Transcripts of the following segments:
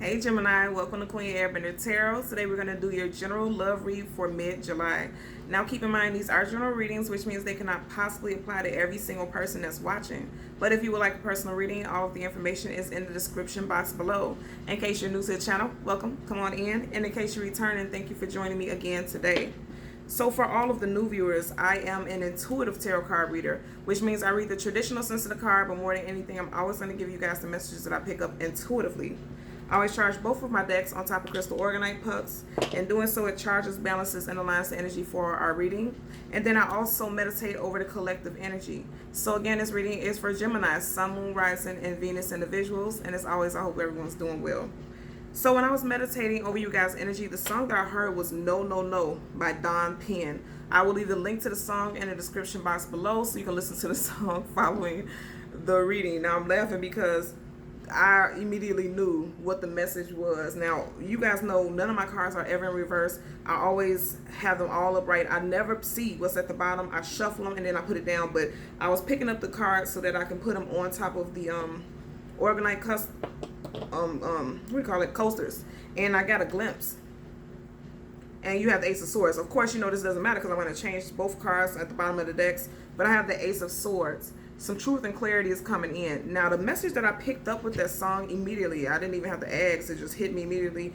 Hey Gemini, welcome to Queen Airbender Tarot. Today we're going to do your general love read for mid-July. Now keep in mind these are general readings, which means they cannot possibly apply to every single person that's watching. But if you would like a personal reading, all of the information is in the description box below. In case you're new to the channel, welcome, come on in. And in case you return, and thank you for joining me again today. So for all of the new viewers, I am an intuitive tarot card reader, which means I read the traditional sense of the card, but more than anything, I'm always going to give you guys the messages that I pick up intuitively. I always charge both of my decks on top of crystal organite pucks. In doing so, it charges, balances, and aligns the energy for our reading. And then I also meditate over the collective energy. So again, this reading is for Gemini, Sun, Moon, Rising, and Venus individuals. And as always, I hope everyone's doing well. So when I was meditating over you guys' energy, the song that I heard was No, No, No by Don Penn. I will leave the link to the song in the description box below so you can listen to the song following the reading. Now I'm laughing because I immediately knew what the message was. Now, you guys know none of my cards are ever in reverse. I always have them all upright. I never see what's at the bottom. I shuffle them and then I put it down. But I was picking up the cards so that I can put them on top of the organite what do you call it, coasters. And I got a glimpse. And you have the Ace of Swords. Of course, you know this doesn't matter because I'm going to change both cards at the bottom of the decks. But I have the Ace of Swords. Some truth and clarity is coming in. Now, the message that I picked up with that song immediately, I didn't even have to ask, it just hit me immediately.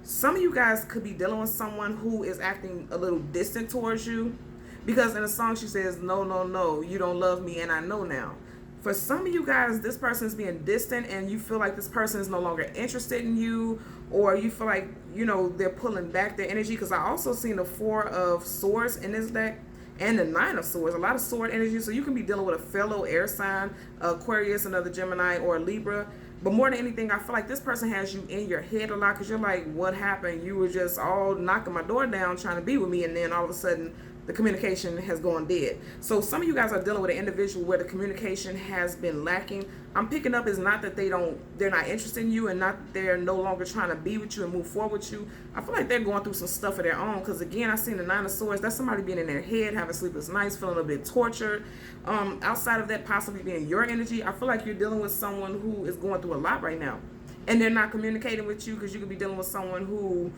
Some of you guys could be dealing with someone who is acting a little distant towards you. Because in the song she says, no, no, no, you don't love me and I know now. For some of you guys, this person is being distant and you feel like this person is no longer interested in you, or you feel like, you know, they're pulling back their energy. Because I also seen the Four of Swords in this deck and the Nine of Swords, a lot of sword energy. So you can be dealing with a fellow air sign, Aquarius, another Gemini, or Libra. But more than anything, I feel like this person has you in your head a lot because you're like, what happened? You were just all knocking my door down trying to be with me, and then all of a sudden the communication has gone dead. So some of you guys are dealing with an individual where the communication has been lacking. I'm picking up is not that they're not interested in you, and not that they're no longer trying to be with you and move forward with you. I feel like they're going through some stuff of their own, because again, I seen the Nine of Swords. That's somebody being in their head, having sleepless nights, feeling a bit tortured. Outside of that possibly being your energy, I feel like you're dealing with someone who is going through a lot right now, and they're not communicating with you, because you could be dealing with someone who,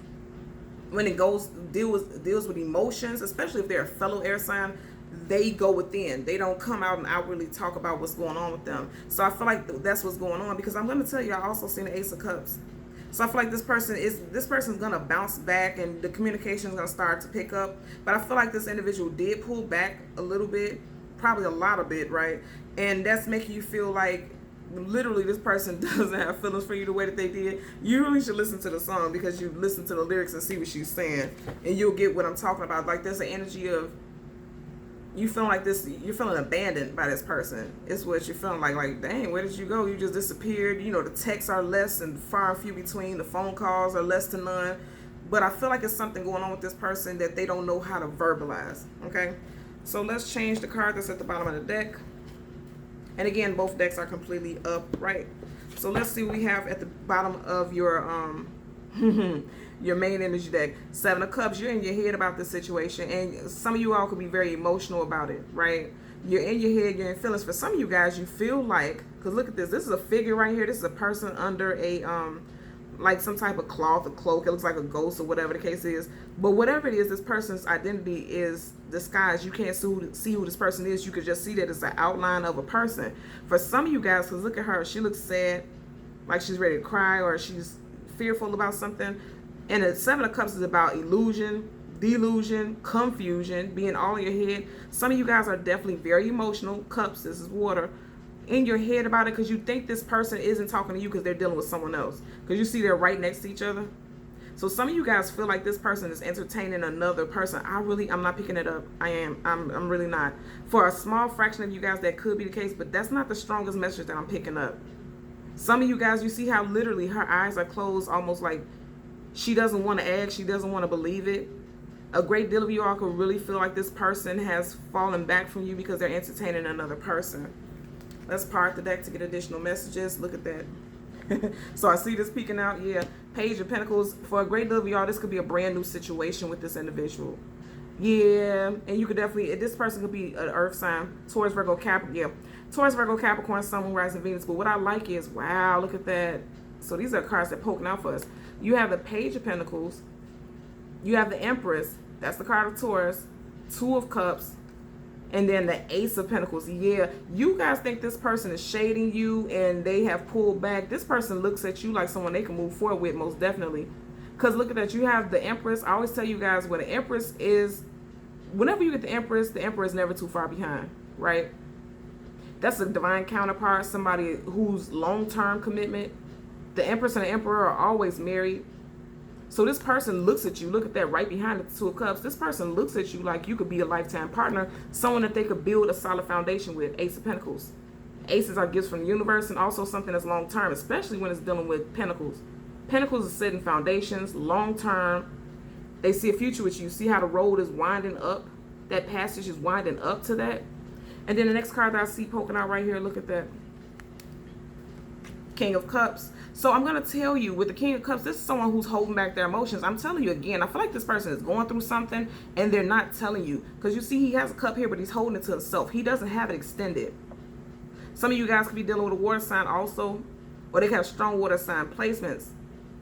when it deals with emotions, especially if they're a fellow air sign, they go within. They don't come out and outwardly talk about what's going on with them. So I feel like that's what's going on, because I'm going to tell you, I also seen the Ace of Cups. So I feel like this person's going to bounce back and the communication is going to start to pick up. But I feel like this individual did pull back a little bit, probably a lot of it, right? And that's making you feel like literally this person doesn't have feelings for you the way that they did. You really should listen to the song, because you listen to the lyrics and see what she's saying, and you'll get what I'm talking about. Like, there's an energy of you feeling like this, you're feeling abandoned by this person. It's what you're feeling like dang, where did you go? You just disappeared. You know, the texts are less and far and few between. The phone calls are less to none. But I feel like it's something going on with this person that they don't know how to verbalize. Okay, so let's change the card that's at the bottom of the deck. And again, both decks are completely upright. So let's see what we have at the bottom of your your main energy deck. Seven of Cups. You're in your head about this situation, and some of you all could be very emotional about it, right? You're in your head, you're in feelings. For some of you guys, you feel like, because look at this. This is a figure right here. This is a person under a like some type of cloth, a cloak. It looks like a ghost or whatever the case is. But whatever it is, this person's identity is disguised. You can't see who this person is. You could just see that it's an outline of a person. For some of you guys, because look at her, she looks sad, like she's ready to cry, or she's fearful about something. And the Seven of Cups is about illusion, delusion, confusion, being all in your head. Some of you guys are definitely very emotional. Cups, this is water, in your head about it, because you think this person isn't talking to you because they're dealing with someone else, because you see they're right next to each other. So some of you guys feel like this person is entertaining another person. I'm not picking it up. I'm really not. For a small fraction of you guys, that could be the case, but that's not the strongest message that I'm picking up. Some of you guys, you see how literally her eyes are closed, almost like she doesn't want to act, she doesn't want to believe it. A great deal of you all could really feel like this person has fallen back from you because they're entertaining another person. Let's part the deck to get additional messages. Look at that. So I see this peeking out. Yeah, Page of Pentacles. For a great deal of y'all, this could be a brand new situation with this individual. Yeah, and you could definitely, this person could be an earth sign, Taurus, Virgo, Capricorn. Yeah, Taurus, Virgo, Capricorn, Sun, Moon, Rising, Venus. But what I like is, wow, look at that. So these are cards that are poking out for us. You have the Page of Pentacles. You have the Empress. That's the card of Taurus. Two of Cups. And then the Ace of Pentacles. Yeah, you guys think this person is shading you and they have pulled back. This person looks at you like someone they can move forward with, most definitely. Because look at that. You have the Empress. I always tell you guys what the Empress is. Whenever you get the Empress is never too far behind, right? That's a divine counterpart, somebody who's long-term commitment. The Empress and the Emperor are always married. So this person looks at you. Look at that right behind the Two of Cups. This person looks at you like you could be a lifetime partner, someone that they could build a solid foundation with. Ace of Pentacles. Aces are gifts from the universe and also something that's long-term, especially when it's dealing with Pentacles. Pentacles are setting foundations, long-term. They see a future with you. See how the road is winding up? That passage is winding up to that. And then the next card that I see poking out right here, look at that. King of Cups. So I'm going to tell you, with the King of Cups, this is someone who's holding back their emotions. I'm telling you again, I feel like this person is going through something and they're not telling you. Because you see, he has a cup here, but he's holding it to himself. He doesn't have it extended. Some of you guys could be dealing with a water sign also, or they could have strong water sign placements.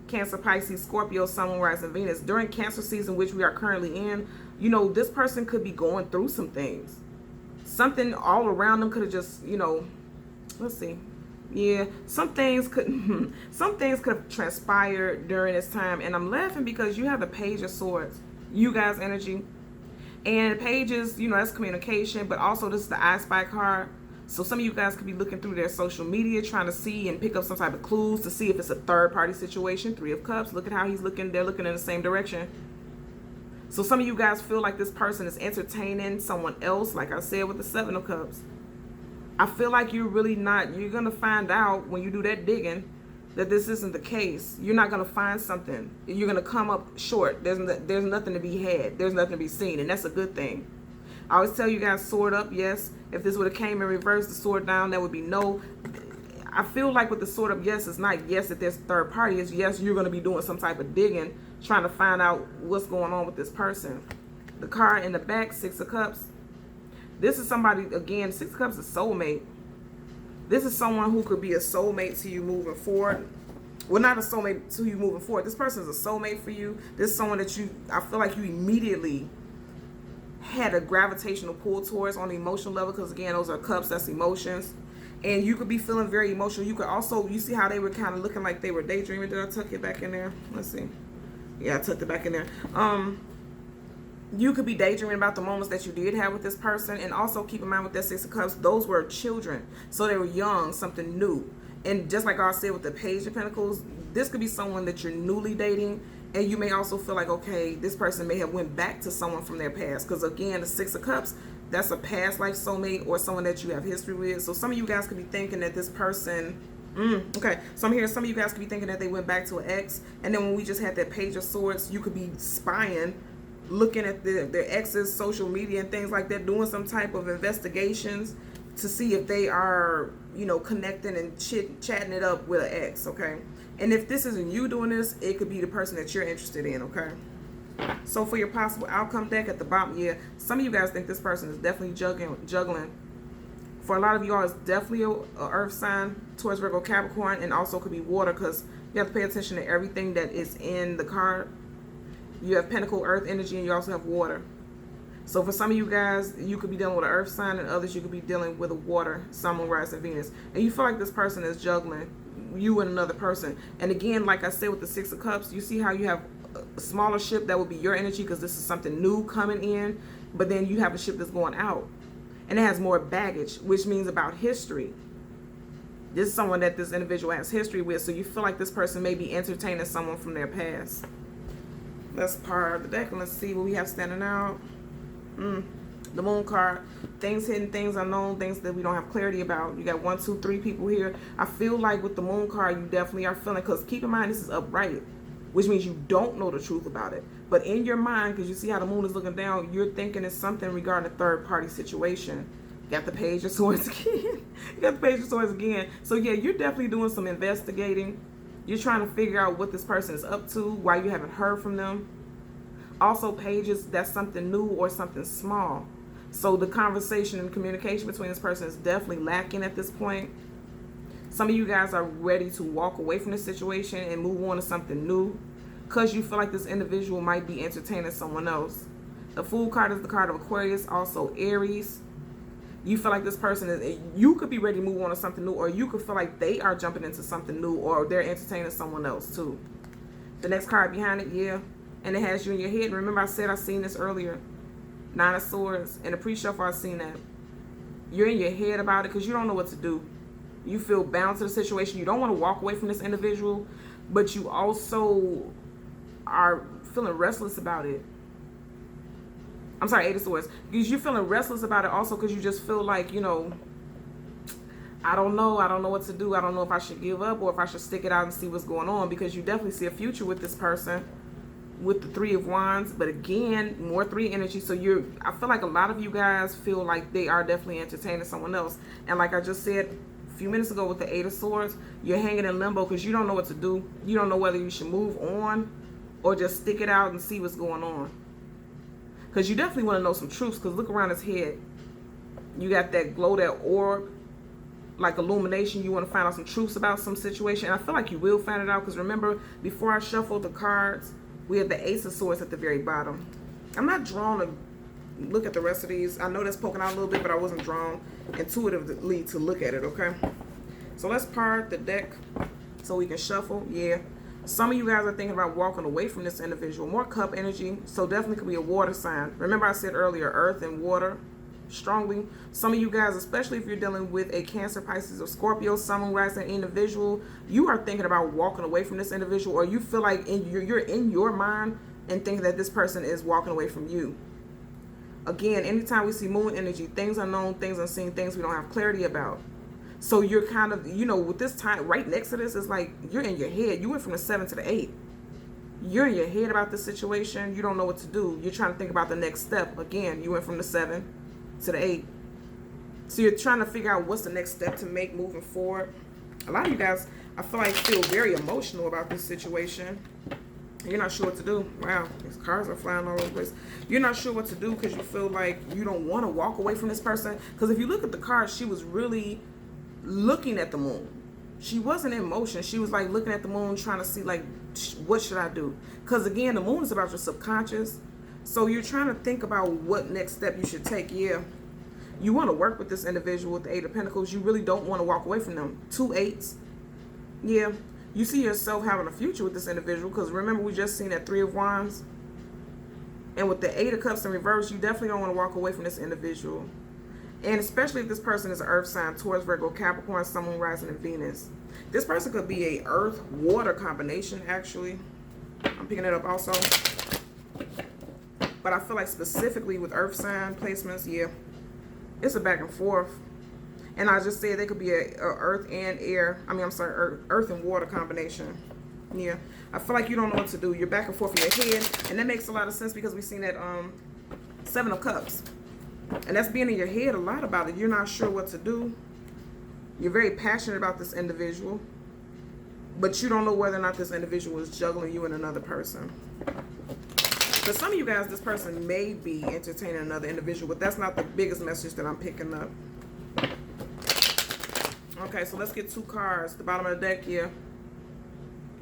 Cancer, Pisces, Scorpio, Sun, Moon, Rising, Venus. During Cancer season, which we are currently in, you know, this person could be going through some things. Something all around them could have just, you know, let's see. Yeah, some things could have transpired during this time. And I'm laughing because you have the Page of Swords, you guys' energy. And pages, you know, that's communication, but also this is the I Spy card. So some of you guys could be looking through their social media, trying to see and pick up some type of clues to see if it's a third-party situation. Three of Cups. Look at how he's looking. They're looking in the same direction. So some of you guys feel like this person is entertaining someone else, like I said with the Seven of Cups. I feel like you're really not. You're going to find out when you do that digging that this isn't the case. You're not going to find something. You're going to come up short. There's nothing to be had. There's nothing to be seen, and that's a good thing. I always tell you guys, sword up, yes. If this would have came in reverse, the sword down, that would be no. I feel like with the sword up, yes, it's not yes that there's a third party. It's yes, you're going to be doing some type of digging, trying to find out what's going on with this person. The card in the back, Six of Cups. This is somebody, again, Six of Cups is soulmate. This is someone who could be a soulmate to you moving forward. Well, not a soulmate to you moving forward. This person is a soulmate for you. This is someone that I feel like you immediately had a gravitational pull towards on the emotional level, because again, those are cups, that's emotions. And you could be feeling very emotional. You could also, you see how they were kind of looking like they were daydreaming. Did I tuck it back in there? Let's see. Yeah, I tucked it back in there. You could be daydreaming about the moments that you did have with this person. And also keep in mind with that Six of Cups, those were children. So they were young, something new. And just like I said with the Page of Pentacles, this could be someone that you're newly dating. And you may also feel like, okay, this person may have went back to someone from their past. Because again, the Six of Cups, that's a past life soulmate or someone that you have history with. So some of you guys could be thinking that this person, okay. So I'm hearing some of you guys could be thinking that they went back to an ex. And then when we just had that Page of Swords, you could be spying, looking at their ex's social media and things like that, doing some type of investigations to see if they are, you know, connecting and chatting it up with an ex, okay? And if this isn't you doing this, it could be the person that you're interested in, okay? So for your possible outcome deck at the bottom, yeah, some of you guys think this person is definitely juggling. For a lot of y'all, it's definitely a earth sign, Taurus, Virgo, Capricorn, and also could be water, because you have to pay attention to everything that is in the card. You have Pentacle, earth energy, and you also have water. So for some of you guys, you could be dealing with an earth sign, and others you could be dealing with a water, Sun, Moon, Rising, Venus. And you feel like this person is juggling you and another person. And again, like I said with the Six of Cups, you see how you have a smaller ship that would be your energy because this is something new coming in, but then you have a ship that's going out. And it has more baggage, which means about history. This is someone that this individual has history with, so you feel like this person may be entertaining someone from their past. That's part of the deck, and let's see what we have standing out. The Moon card, things hidden, things unknown, things that we don't have clarity about. You got 1, 2, 3 people here. I feel like with the Moon card, you definitely are feeling, because keep in mind, this is upright, which means you don't know the truth about it. But in your mind, because you see how the moon is looking down, you're thinking it's something regarding a third-party situation. You got the Page of Swords again. You got the Page of Swords again. So yeah, you're definitely doing some investigating. You're trying to figure out what this person is up to, why you haven't heard from them. Also, pages, that's something new or something small. So the conversation and communication between this person is definitely lacking at this point. Some of you guys are ready to walk away from this situation and move on to something new because you feel like this individual might be entertaining someone else. The Fool card is the card of Aquarius, also Aries. You feel like this person is, you could be ready to move on to something new, or you could feel like they are jumping into something new, or they're entertaining someone else too. The next card behind it, yeah, and it has you in your head. And remember I said I seen this earlier. 9 of Swords. In the pre-shuffle I seen that. You're in your head about it because you don't know what to do. You feel bound to the situation. You don't want to walk away from this individual, but you also are feeling restless about it. I'm sorry, 8 of Swords. Because you're feeling restless about it also because you just feel like, you know, I don't know what to do. I don't know if I should give up or if I should stick it out and see what's going on, because you definitely see a future with this person with the 3 of Wands. But again, more 3 energy. So I feel like a lot of you guys feel like they are definitely entertaining someone else. And like I just said a few minutes ago with the 8 of Swords, you're hanging in limbo because you don't know what to do. You don't know whether you should move on or just stick it out and see what's going on. Because you definitely want to know some truths, because look around his head. You got that glow, that orb, like illumination. You want to find out some truths about some situation. And I feel like you will find it out, because remember, before I shuffled the cards, we had the Ace of Swords at the very bottom. I'm not drawn to look at the rest of these. I know that's poking out a little bit, but I wasn't drawn intuitively to look at it, okay? So let's part the deck so we can shuffle. Yeah. Some of you guys are thinking about walking away from this individual. More Cup energy, so definitely could be a water sign. Remember I said earlier, earth and water strongly. Some of you guys, especially if you're dealing with a Cancer, Pisces, or Scorpio, Sun, Moon, Rising individual, you are thinking about walking away from this individual, or you feel like you're in your mind and thinking that this person is walking away from you. Again, anytime we see Moon energy, things unknown, things unseen, things we don't have clarity about. So you're kind of, you know, with this time right next to this, it's like you're in your head. You went from the 7 to the 8. You're in your head about this situation. You don't know what to do. You're trying to think about the next step. Again, you went from the 7 to the 8. So you're trying to figure out what's the next step to make moving forward. A lot of you guys, I feel like, feel very emotional about this situation. You're not sure what to do. Wow, these cards are flying all over the place. You're not sure what to do because you feel like you don't want to walk away from this person. Because if you look at the cards, she was really looking at the moon. She wasn't in motion. She was like looking at the moon, trying to see like, what should I do? Because again, the moon is about your subconscious. So you're trying to think about what next step you should take. Yeah, you want to work with this individual with the 8 of Pentacles. You really don't want to walk away from them. 2 8s. Yeah, you see yourself having a future with this individual, because remember we just seen that 3 of Wands. And with the 8 of Cups in reverse, you definitely don't want to walk away from this individual. And especially if this person is an earth sign, Taurus, Virgo, Capricorn, Sun, Moon, Rising, and Venus. This person could be a earth-water combination, actually. I'm picking it up also. But I feel like specifically with earth sign placements, yeah, it's a back and forth. And I just said they could be a earth and air. I mean, I'm sorry, earth and water combination. Yeah. I feel like you don't know what to do. You're back and forth in your head. And that makes a lot of sense because we've seen that 7 of Cups. And that's being in your head a lot about it. You're not sure what to do. You're very passionate about this individual, but you don't know whether or not this individual is juggling you and another person. For some of you guys, this person may be entertaining another individual, but that's not the biggest message that I'm picking up. Okay, so let's get 2 cards. The bottom of the deck here.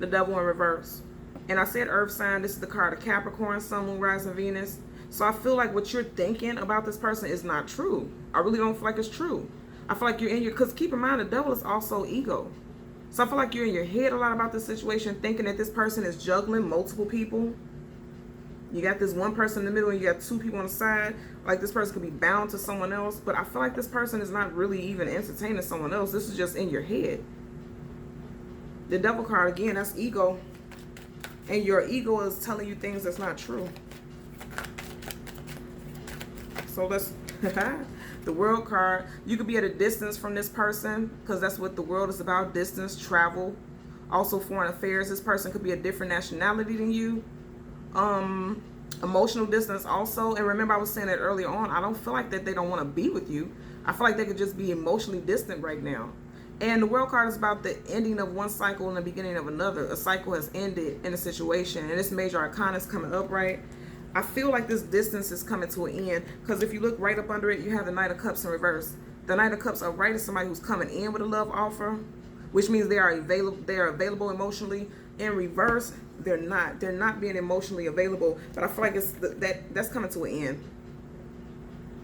The Devil in reverse. And I said earth sign. This is the card of Capricorn, Sun, Moon, Rising, Venus. So I feel like what you're thinking about this person is not true. I really don't feel like it's true. I feel like you're in your, because keep in mind, the devil is also ego. So I feel like you're in your head a lot about this situation, thinking that this person is juggling multiple people. You got this one person in the middle and you got 2 people on the side. Like this person could be bound to someone else. But I feel like this person is not really even entertaining someone else. This is just in your head. The devil card, again, that's ego. And your ego is telling you things that's not true. So let's, the world card, you could be at a distance from this person because that's what the world is about, distance, travel, also foreign affairs. This person could be a different nationality than you. Emotional distance also. And remember I was saying that earlier on, I don't feel like that they don't want to be with you. I feel like they could just be emotionally distant right now. And the world card is about the ending of one cycle and the beginning of another. A cycle has ended in a situation, and this major arcana is coming up, right? I feel like this distance is coming to an end because if you look right up under it, you have the Knight of Cups in reverse. The Knight of Cups upright is somebody who's coming in with a love offer. which means they are available emotionally. In reverse, they're not being emotionally available. But I feel like it's that's coming to an end.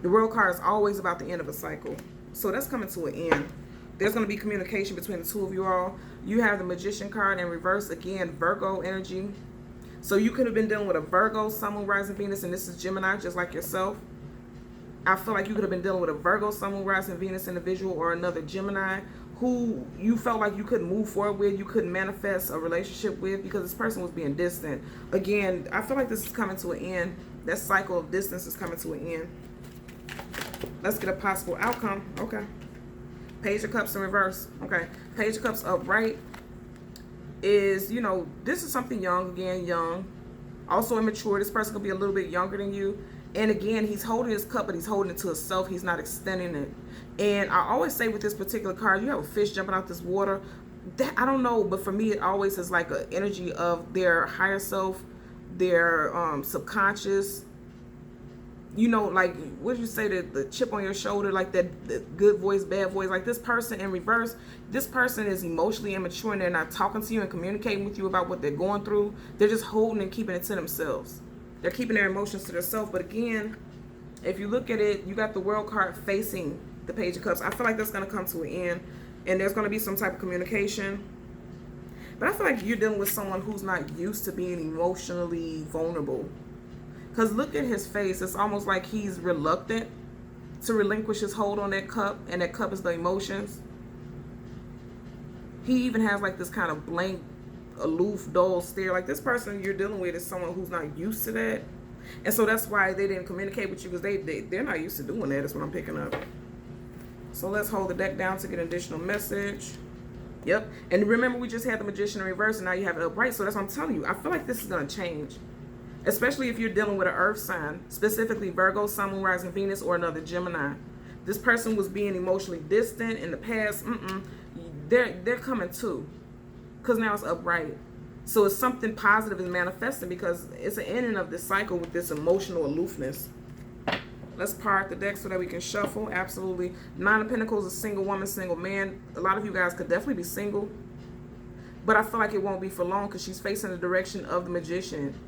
The World card is always about the end of a cycle, so that's coming to an end. There's going to be communication between the two of you all. You have the Magician card in reverse, again, Virgo energy. So you could have been dealing with a Virgo, Sun, Moon, Rising, Venus, and this is Gemini, just like yourself. I feel like you could have been dealing with a Virgo, Sun, Moon, Rising, Venus individual, or another Gemini who you felt like you couldn't move forward with, you couldn't manifest a relationship with because this person was being distant. Again, I feel like this is coming to an end. That cycle of distance is coming to an end. Let's get a possible outcome. Okay. Page of Cups in reverse. Okay. Page of Cups upright is, you know, this is something young, again, young. Also immature. This person could be a little bit younger than you. And again, he's holding his cup, but he's holding it to himself. He's not extending it. And I always say with this particular card, you have a fish jumping out this water. That, I don't know, but for me, it always is like an energy of their higher self, their subconscious. You know, like, what did you say, the chip on your shoulder, like that the good voice, bad voice. Like this person in reverse, this person is emotionally immature and they're not talking to you and communicating with you about what they're going through. They're just holding and keeping it to themselves. They're keeping their emotions to themselves. But again, if you look at it, you got the World card facing the Page of Cups. I feel like that's going to come to an end and there's going to be some type of communication. But I feel like you're dealing with someone who's not used to being emotionally vulnerable. Because look at his face. It's almost like he's reluctant to relinquish his hold on that cup. And that cup is the emotions. He even has like this kind of blank, aloof, dull stare. Like this person you're dealing with is someone who's not used to that. And so that's why they didn't communicate with you. Because they're not used to doing that. That's what I'm picking up. So let's hold the deck down to get an additional message. Yep. And remember, we just had the Magician in reverse. And now you have it upright. So that's what I'm telling you. I feel like this is going to change. Especially if you're dealing with an earth sign, specifically Virgo, Sun, Moon, Rising, Venus, or another Gemini. This person was being emotionally distant in the past. They're coming too, because now it's upright. So it's something positive is manifesting because it's an ending of this cycle with this emotional aloofness. Let's part the deck so that we can shuffle. Absolutely. Nine of Pentacles, a single woman, single man. A lot of you guys could definitely be single, but I feel like it won't be for long because she's facing the direction of the Magician.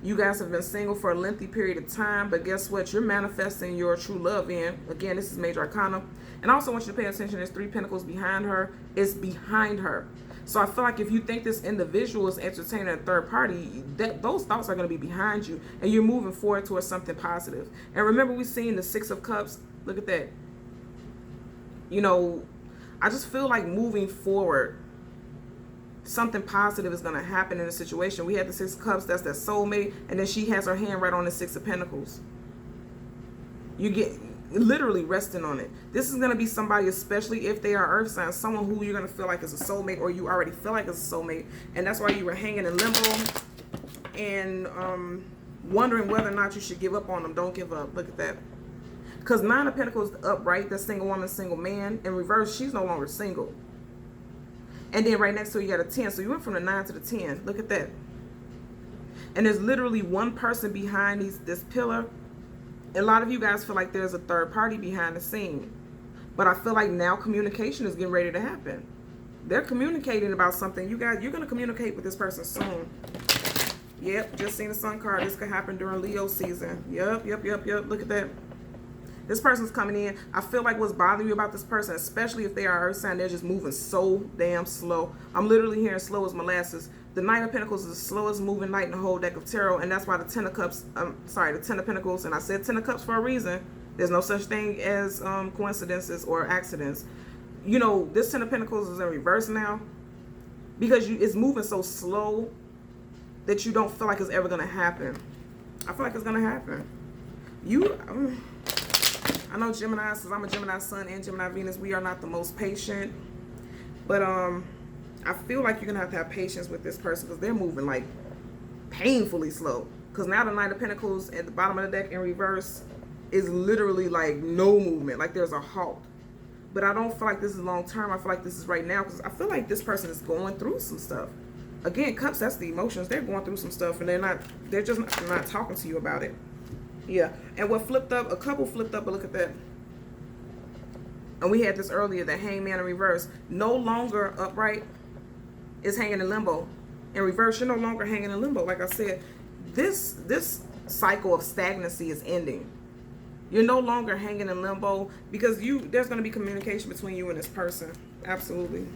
You guys have been single for a lengthy period of time, but guess what? You're manifesting your true love in. Again, this is Major Arcana. And I also want you to pay attention. There's 3 Pentacles behind her. It's behind her. So I feel like if you think this individual is entertaining a third party, those thoughts are going to be behind you. And you're moving forward towards something positive. And remember, we've seen the 6 of Cups. Look at that. You know, I just feel like moving forward, something positive is going to happen in the situation. We had the 6 of Cups, that's that soulmate, and then she has her hand right on the 6 of Pentacles. You get literally resting on it. This is going to be somebody, especially if they are earth signs, someone who you're going to feel like is a soulmate, or you already feel like is a soulmate, and that's why you were hanging in limbo and wondering whether or not you should give up on them. Don't give up. Look at that. Because 9 of Pentacles upright, that's single woman, single man. In reverse, she's no longer single. And then right next to it, you got a 10. So you went from the 9 to the 10. Look at that. And there's literally one person behind this pillar. A lot of you guys feel like there's a third party behind the scene. But I feel like now communication is getting ready to happen. They're communicating about something. You guys, you're going to communicate with this person soon. Yep, just seen the Sun card. This could happen during Leo season. Yep. Look at that. This person's coming in. I feel like what's bothering you about this person, especially if they are earth sign, they're just moving so damn slow. I'm literally hearing slow as molasses. The Knight of Pentacles is the slowest moving knight in the whole deck of tarot, and that's why the 10 of Cups, the 10 of Pentacles, and I said 10 of Cups for a reason. There's no such thing as coincidences or accidents. You know, this 10 of Pentacles is in reverse now because it's moving so slow that you don't feel like it's ever going to happen. I feel like it's going to happen. I know Gemini, since I'm a Gemini Sun and Gemini Venus, we are not the most patient. But I feel like you're going to have patience with this person because they're moving like painfully slow. Because now the Knight of Pentacles at the bottom of the deck in reverse is literally like no movement. Like there's a halt. But I don't feel like this is long term. I feel like this is right now because I feel like this person is going through some stuff. Again, Cups, that's the emotions. They're going through some stuff and they're just not talking to you about it. Yeah, and what flipped up, a couple flipped up, but look at that. And we had this earlier, the Hangman in reverse. No longer upright, is hanging in limbo. In reverse, you're no longer hanging in limbo. Like I said, this cycle of stagnancy is ending. You're no longer hanging in limbo because there's going to be communication between you and this person. Absolutely.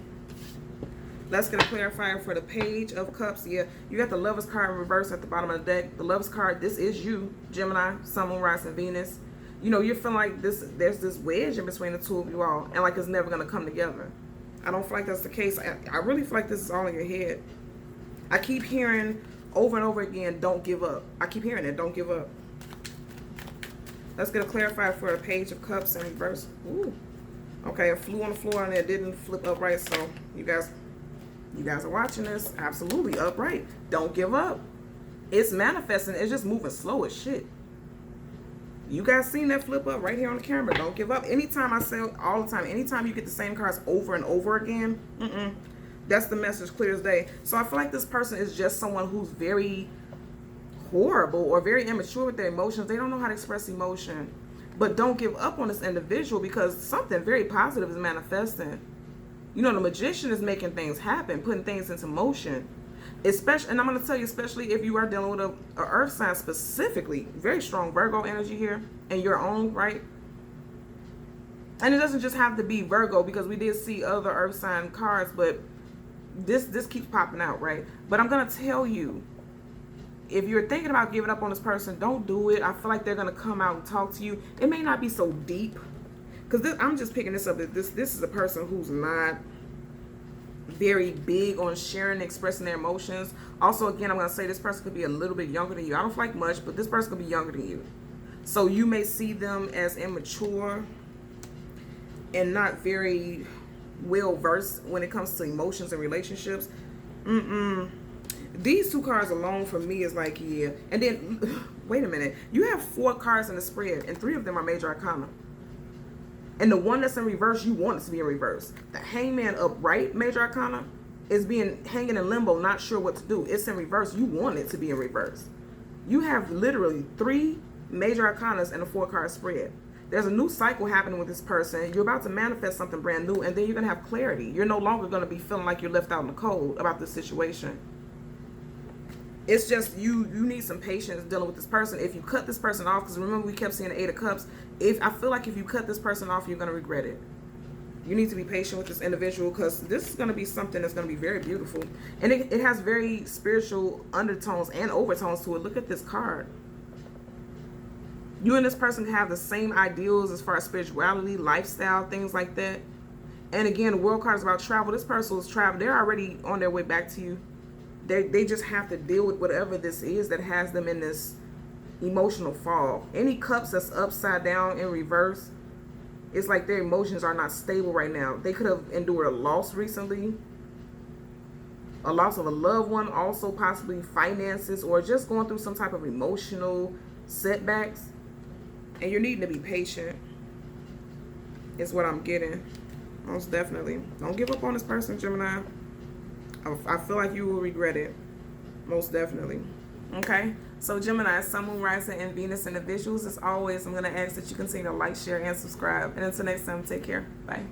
Let's get a clarifier for the Page of Cups. Yeah, you got the Lovers card in reverse at the bottom of the deck. The Lovers card, this is you, Gemini, Sun, Moon, Rising, Venus. You know, you're feeling like there's this wedge in between the two of you all, and like it's never going to come together. I don't feel like that's the case. I really feel like this is all in your head. I keep hearing over and over again, don't give up. I keep hearing it, don't give up. Let's get a clarifier for the Page of Cups in reverse. Ooh. Okay, it flew on the floor and it didn't flip upright, so you guys are watching this. Absolutely upright. Don't give up. It's manifesting. It's just moving slow as shit. You guys seen that flip up right here on the camera. Don't give up. Anytime I say all the time, anytime you get the same cards over and over again, that's the message, clear as day. So I feel like this person is just someone who's very horrible or very immature with their emotions. They don't know how to express emotion. But don't give up on this individual because something very positive is manifesting. You know, the Magician is making things happen, putting things into motion. Especially, and I'm going to tell you, especially if you are dealing with a earth sign specifically, very strong Virgo energy here in your own right. And it doesn't just have to be Virgo because we did see other earth sign cards, but this keeps popping out, right? But I'm going to tell you, if you're thinking about giving up on this person, don't do it. I feel like they're going to come out and talk to you. It may not be so deep because I'm just picking this up. This is a person who's not very big on sharing and expressing their emotions. Also, again, I'm going to say this person could be a little bit younger than you. I don't feel like much, but this person could be younger than you. So you may see them as immature and not very well versed when it comes to emotions and relationships. These two cards alone for me is like, yeah. And then, wait a minute. You have 4 cards in the spread, and 3 of them are major arcana. And the one that's in reverse, you want it to be in reverse. The Hangman upright major arcana is hanging in limbo, not sure what to do. It's in reverse. You want it to be in reverse. You have literally 3 major arcanas in a 4-card spread. There's a new cycle happening with this person. You're about to manifest something brand new, and then you're going to have clarity. You're no longer going to be feeling like you're left out in the cold about this situation. It's just you need some patience dealing with this person. If you cut this person off, because remember we kept seeing the 8 of Cups. I feel like if you cut this person off, you're going to regret it. You need to be patient with this individual because this is going to be something that's going to be very beautiful. And it has very spiritual undertones and overtones to it. Look at this card. You and this person can have the same ideals as far as spirituality, lifestyle, things like that. And again, the World card is about travel. This person was traveling. They're already on their way back to you. They just have to deal with whatever this is that has them in this emotional fall. Any cups that's upside down in reverse, it's like their emotions are not stable right now. They could have endured a loss recently, a loss of a loved one, also possibly finances, or just going through some type of emotional setbacks. And you're needing to be patient is what I'm getting. Most definitely. Don't give up on this person, Gemini. I feel like you will regret it. Most definitely. Okay. So Gemini, Sun, Moon, Rising, and Venus individuals. As always, I'm going to ask that you continue to like, share, and subscribe. And until next time, take care. Bye.